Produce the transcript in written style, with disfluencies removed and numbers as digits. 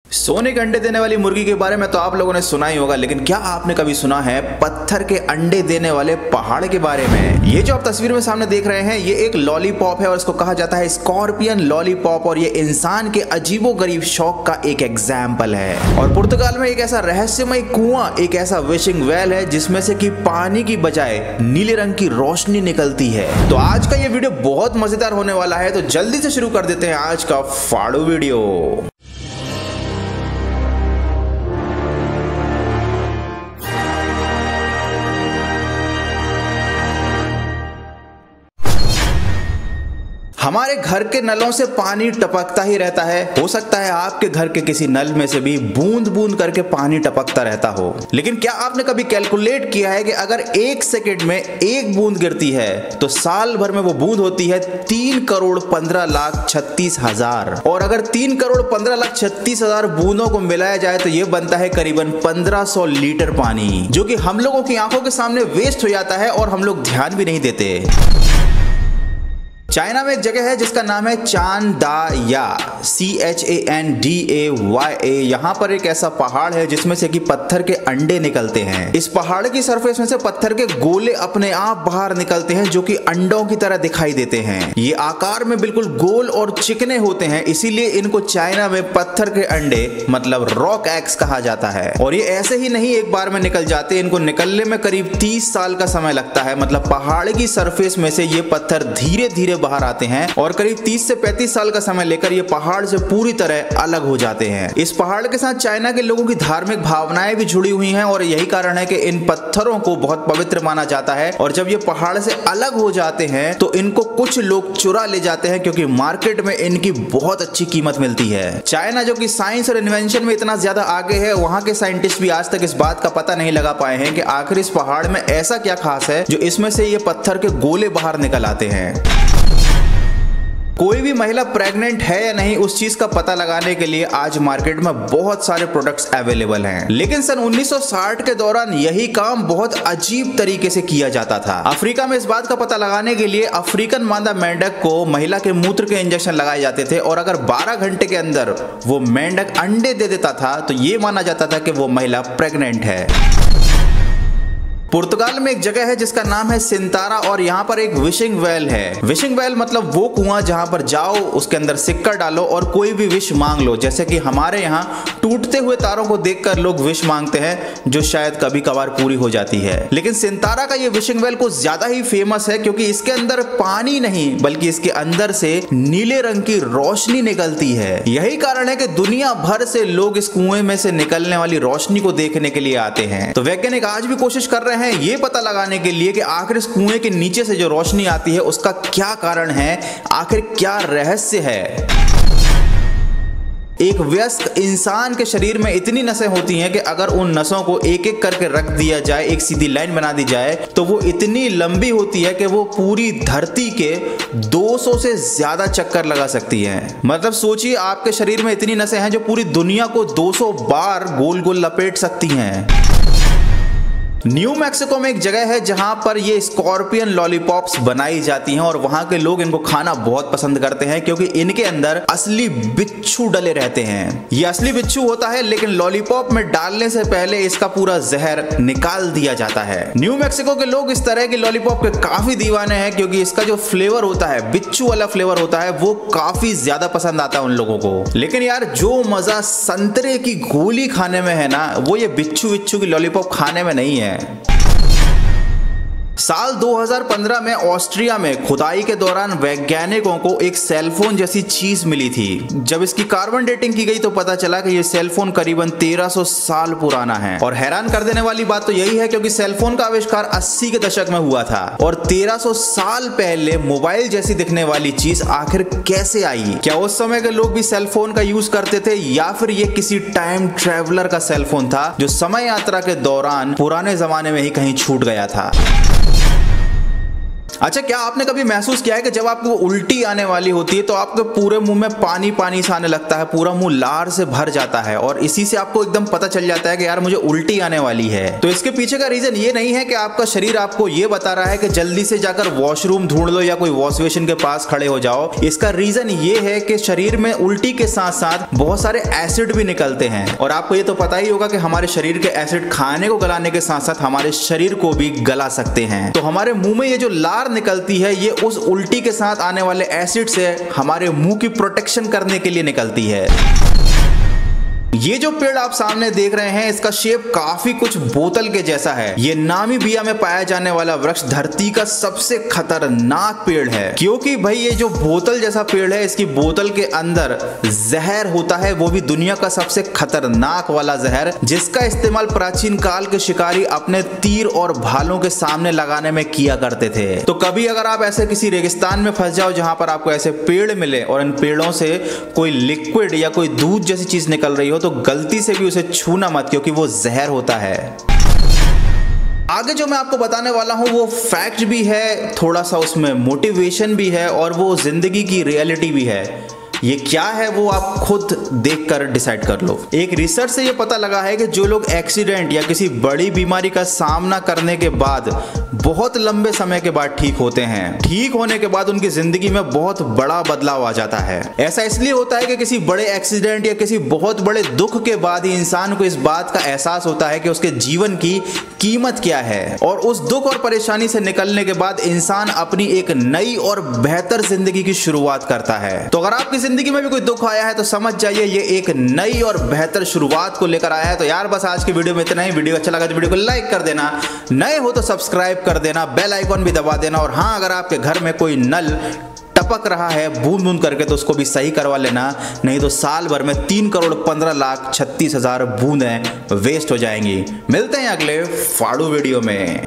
सोने के अंडे देने वाली मुर्गी के बारे में तो आप लोगों ने सुना ही होगा, लेकिन क्या आपने कभी सुना है पत्थर के अंडे देने वाले पहाड़ के बारे में? ये जो आप तस्वीर में सामने देख रहे हैं, ये एक लॉलीपॉप है और इसको कहा जाता है स्कॉर्पियन लॉलीपॉप, और ये इंसान के अजीबोगरीब शौक का एक एग्जाम्पल है। और पुर्तगाल में एक ऐसा रहस्यमय कुआं, एक ऐसा विशिंग वेल है जिसमें से कि पानी की बजाय नीले रंग की रोशनी निकलती है। तो आज का ये वीडियो बहुत मजेदार होने वाला है, तो जल्दी से शुरू कर देते हैं आज का फाड़ू वीडियो। हमारे घर के नलों से पानी टपकता ही रहता है। हो सकता है आपके घर के किसी नल में से भी बूंद बूंद करके पानी टपकता रहता हो, लेकिन क्या आपने कभी कैलकुलेट किया है कि अगर 1 सेकंड में 1 बूंद गिरती है तो साल भर में वो बूंद होती है 3,15,36,000। और अगर 3,15,36,000 बूंदों को मिलाया जाए तो ये बनता है करीबन 1500 लीटर पानी, जो कि हम लोगों की आंखों के सामने वेस्ट हो जाता है और हम लोग ध्यान भी नहीं देते। चाइना में एक जगह है जिसका नाम है चांदाया, CHANDAYA। यहाँ पर एक ऐसा पहाड़ है जिसमें से कि पत्थर के अंडे निकलते हैं। इस पहाड़ की सरफेस में से पत्थर के गोले अपने आप बाहर निकलते हैं, जो कि अंडों की तरह दिखाई देते हैं। ये आकार में बिल्कुल गोल और चिकने होते हैं, इसीलिए इनको चाइना में पत्थर के अंडे मतलब रॉक एग्स कहा जाता है। और ये ऐसे ही नहीं एक बार में निकल जाते, इनको निकलने में करीब 30 साल का समय लगता है। मतलब पहाड़ की सरफेस में से ये पत्थर धीरे धीरे बाहर आते हैं और करीब 30 से 35 साल का समय लेकर ये पहाड़ से पूरी तरह अलग हो जाते हैं। इस पहाड़ के साथ चाइना के लोगों की धार्मिक भावनाएं भी जुड़ी हुई हैं और यही कारण है कि इन पत्थरों को बहुत पवित्र माना जाता है। और जब ये पहाड़ से अलग हो जाते हैं तो इनको कुछ लोग चुरा ले जाते हैं, क्योंकि मार्केट में इनकी बहुत अच्छी कीमत मिलती है। चाइना जो कि साइंस और इन्वेंशन में इतना ज्यादा आगे है, वहां के साइंटिस्ट भी आज तक इस बात का पता नहीं लगा पाए हैं कि आखिर इस पहाड़ में ऐसा क्या खास है जो इसमें से ये पत्थर के गोले बाहर निकल आते हैं। कोई भी महिला प्रेग्नेंट है या नहीं, उस चीज का पता लगाने के लिए आज मार्केट में बहुत सारे प्रोडक्ट्स अवेलेबल हैं। लेकिन सन 1960 के दौरान यही काम बहुत अजीब तरीके से किया जाता था। अफ्रीका में इस बात का पता लगाने के लिए अफ्रीकन मादा मेंढक को महिला के मूत्र के इंजेक्शन लगाए जाते थे, और अगर 12 घंटे के अंदर वो मेंढक अंडे दे देता था तो ये माना जाता था कि वो महिला प्रेग्नेंट है। पुर्तगाल में एक जगह है जिसका नाम है सिंतारा, और यहाँ पर एक विशिंग वेल है। विशिंग वेल मतलब वो कुआं जहाँ पर जाओ, उसके अंदर सिक्का डालो और कोई भी विश मांग लो। जैसे कि हमारे यहाँ टूटते हुए तारों को देखकर लोग विश मांगते हैं, जो शायद कभी कभार पूरी हो जाती है। लेकिन सिंतारा का ये विशिंग वेल कुछ ज्यादा ही फेमस है, क्योंकि इसके अंदर पानी नहीं बल्कि इसके अंदर से नीले रंग की रोशनी निकलती है। यही कारण है कि दुनिया भर से लोग इस कुएं में से निकलने वाली रोशनी को देखने के लिए आते हैं। तो वैज्ञानिक आज भी कोशिश कर रहे हैं ये पता लगाने के लिए कि आखिर इस कुएं के नीचे से जो रोशनी आती है उसका क्या कारण है, आखिर क्या रहस्य है। एक वयस्क इंसान के शरीर में इतनी नसें होती हैं कि अगर उन नसों को एक एक करके रख दिया जाए, एक सीधी लाइन बना दी जाए, तो वो इतनी लंबी होती है कि वो पूरी धरती के 200 से ज्यादा चक्कर लगा सकती है। मतलब सोचिए, आपके शरीर में इतनी नसें हैं जो पूरी दुनिया को 200 बार गोल गोल लपेट सकती हैं। न्यू मैक्सिको में एक जगह है जहां पर ये स्कॉर्पियन लॉलीपॉप्स बनाई जाती हैं, और वहां के लोग इनको खाना बहुत पसंद करते हैं, क्योंकि इनके अंदर असली बिच्छू डले रहते हैं। ये असली बिच्छू होता है, लेकिन लॉलीपॉप में डालने से पहले इसका पूरा जहर निकाल दिया जाता है। न्यू मैक्सिको के लोग इस तरह के लॉलीपॉप के काफी दीवाने हैं, क्योंकि इसका जो फ्लेवर होता है, बिच्छू वाला फ्लेवर होता है, वो काफी ज्यादा पसंद आता है उन लोगों को। लेकिन यार, जो मजा संतरे की गोली खाने में है ना, वो ये बिच्छू की लॉलीपॉप खाने में नहीं है। साल 2015 में ऑस्ट्रिया में खुदाई के दौरान वैज्ञानिकों को एक सेलफोन जैसी चीज मिली थी। जब इसकी कार्बन डेटिंग की गई तो पता चला कि यह सेलफोन करीबन 1300 साल पुराना है। और हैरान कर देने वाली बात तो यही है, क्योंकि सेलफोन का आविष्कार 80 के दशक में हुआ था, और 1300 साल पहले मोबाइल जैसी दिखने वाली चीज आखिर कैसे आई? क्या उस समय के लोग भी सेलफोन का यूज करते थे, या फिर ये किसी टाइम ट्रेवलर का सेलफोन था जो समय यात्रा के दौरान पुराने जमाने में ही कहीं छूट गया था? अच्छा, क्या आपने कभी महसूस किया है कि जब आपको उल्टी आने वाली होती है तो आपके पूरे मुंह में पानी पानी सा आने लगता है, पूरा मुंह लार से भर जाता है और इसी से आपको एकदम पता चल जाता है कि यार मुझे उल्टी आने वाली है। तो इसके पीछे का रीजन ये नहीं है कि आपका शरीर आपको ये बता रहा है कि जल्दी से जाकर वॉशरूम ढूंढ लो या कोई वॉश बेसिन के पास खड़े हो जाओ। इसका रीजन ये है कि शरीर में उल्टी के साथ साथ बहुत सारे एसिड भी निकलते हैं और आपको ये तो पता ही होगा कि हमारे शरीर के एसिड खाने को गलाने के साथ साथ हमारे शरीर को भी गला सकते हैं। तो हमारे मुंह में ये जो लार निकलती है ये उस उल्टी के साथ आने वाले एसिड से हमारे मुंह की प्रोटेक्शन करने के लिए निकलती है। ये जो पेड़ आप सामने देख रहे हैं इसका शेप काफी कुछ बोतल के जैसा है। ये नामीबिया में पाया जाने वाला वृक्ष धरती का सबसे खतरनाक पेड़ है, क्योंकि भाई ये जो बोतल जैसा पेड़ है इसकी बोतल के अंदर जहर होता है, वो भी दुनिया का सबसे खतरनाक वाला जहर, जिसका इस्तेमाल प्राचीन काल के शिकारी अपने तीर और भालों के सामने लगाने में किया करते थे। तो कभी अगर आप ऐसे किसी रेगिस्तान में फंस जाओ जहां पर आपको ऐसे पेड़ मिले और इन पेड़ों से कोई लिक्विड या कोई दूध जैसी चीज निकल रही हो तो गलती से भी उसे छूना मत, क्योंकि वो जहर होता है। आगे जो मैं आपको बताने वाला हूं वो फैक्ट भी है, थोड़ा सा उसमें मोटिवेशन भी है और वो जिंदगी की रियलिटी भी है। ये क्या है वो आप खुद देखकर डिसाइड कर लो। एक रिसर्च से ये पता लगा है कि जो लोग एक्सीडेंट या किसी बड़ी बीमारी का सामना करने के बाद बहुत लंबे समय के बाद ठीक होते हैं, ठीक होने के बाद उनकी जिंदगी में बहुत बड़ा बदलाव आ जाता है। ऐसा इसलिए होता है कि किसी बड़े एक्सीडेंट या किसी बहुत बड़े दुख के बाद ही इंसान को इस बात का एहसास होता है कि उसके जीवन की कीमत क्या है, और उस दुख और परेशानी से निकलने के बाद इंसान अपनी एक नई और बेहतर जिंदगी की शुरुआत करता है। तो अगर आपकी जिंदगी में भी कोई दुख आया है तो समझ जाइए ये एक नई और बेहतर शुरुआत को लेकर आया है। तो यार बस आज की वीडियो में इतना ही। वीडियो अच्छा लगा तो वीडियो को लाइक कर देना, नए हो तो सब्सक्राइब कर देना, बेल आइकॉन भी दबा देना, और हाँ अगर आपके घर में कोई नल टपक रहा है बूंद बूंद करके तो उसको भी सही करवा लेना, नहीं तो साल भर में 3,15,36,000 बूंदें वेस्ट हो जाएंगी। मिलते हैं अगले फाड़ू वीडियो में।